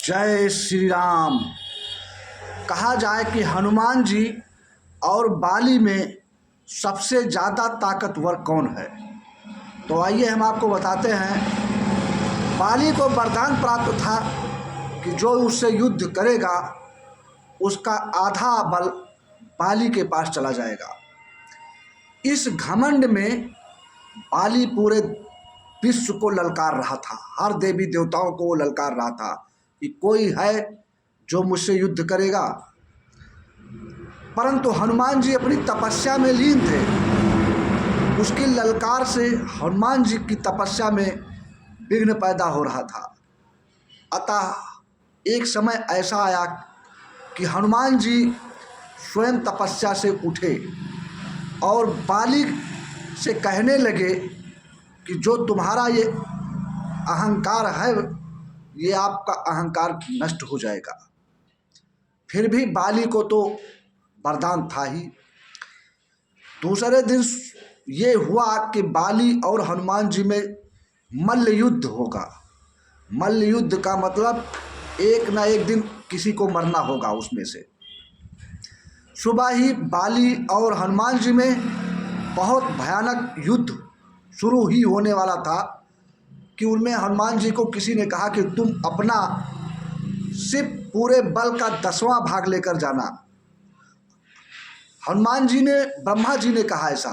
जय श्री राम। कहा जाए कि हनुमान जी और बाली में सबसे ज़्यादा ताकतवर कौन है, तो आइए हम आपको बताते हैं। बाली को वरदान प्राप्त था कि जो उससे युद्ध करेगा उसका आधा बल बाली के पास चला जाएगा। इस घमंड में बाली पूरे विश्व को ललकार रहा था, हर देवी देवताओं को वो ललकार रहा था कि कोई है जो मुझसे युद्ध करेगा। परंतु हनुमान जी अपनी तपस्या में लीन थे। उसकी ललकार से हनुमान जी की तपस्या में विघ्न पैदा हो रहा था। अतः एक समय ऐसा आया कि हनुमान जी स्वयं तपस्या से उठे और बाली से कहने लगे कि जो तुम्हारा ये अहंकार है, ये आपका अहंकार नष्ट हो जाएगा। फिर भी बाली को तो वरदान था ही। दूसरे दिन ये हुआ कि बाली और हनुमान जी में मल्ल युद्ध होगा। मल्ल युद्ध का मतलब एक ना एक दिन किसी को मरना होगा उसमें से। सुबह ही बाली और हनुमान जी में बहुत भयानक युद्ध शुरू ही होने वाला था कि उनमें हनुमान जी को किसी ने कहा कि तुम अपना सिर्फ पूरे बल का 10वां भाग लेकर जाना। हनुमान जी ने, ब्रह्मा जी ने कहा ऐसा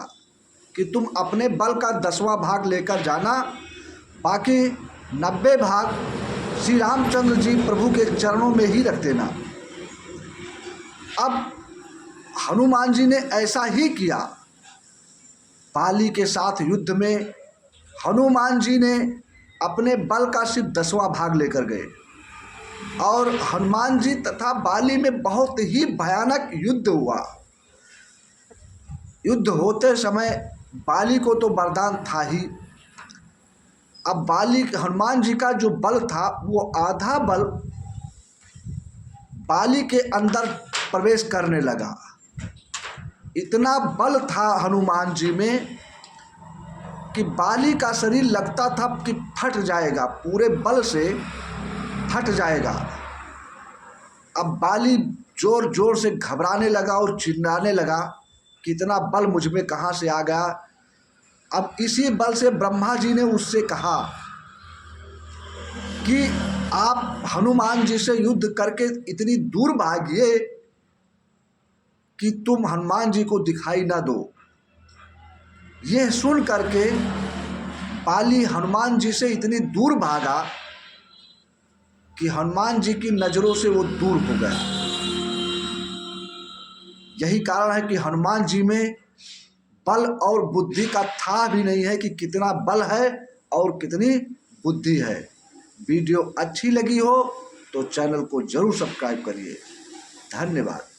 कि तुम अपने बल का 10वां भाग लेकर जाना, बाकी 90 भाग श्री रामचंद्र जी प्रभु के चरणों में ही रख देना। अब हनुमान जी ने ऐसा ही किया। बाली के साथ युद्ध में हनुमान जी ने अपने बल का सिर्फ 10वां भाग लेकर गए और हनुमान जी तथा बाली में बहुत ही भयानक युद्ध हुआ। युद्ध होते समय बाली को तो वरदान था ही। अब बाली, हनुमान जी का जो बल था वो आधा बल बाली के अंदर प्रवेश करने लगा। इतना बल था हनुमान जी में कि बाली का शरीर लगता था कि फट जाएगा, पूरे बल से फट जाएगा। अब बाली जोर जोर से घबराने लगा और चिल्लाने लगा कि इतना बल मुझ में कहाँ से आ गया। अब इसी बल से ब्रह्मा जी ने उससे कहा कि आप हनुमान जी से युद्ध करके इतनी दूर भागिए कि तुम हनुमान जी को दिखाई ना दो। यह सुन करके बाली हनुमान जी से इतनी दूर भागा कि हनुमान जी की नज़रों से वो दूर हो गया। यही कारण है कि हनुमान जी में बल और बुद्धि का था भी नहीं है कि कितना बल है और कितनी बुद्धि है। वीडियो अच्छी लगी हो तो चैनल को ज़रूर सब्सक्राइब करिए। धन्यवाद।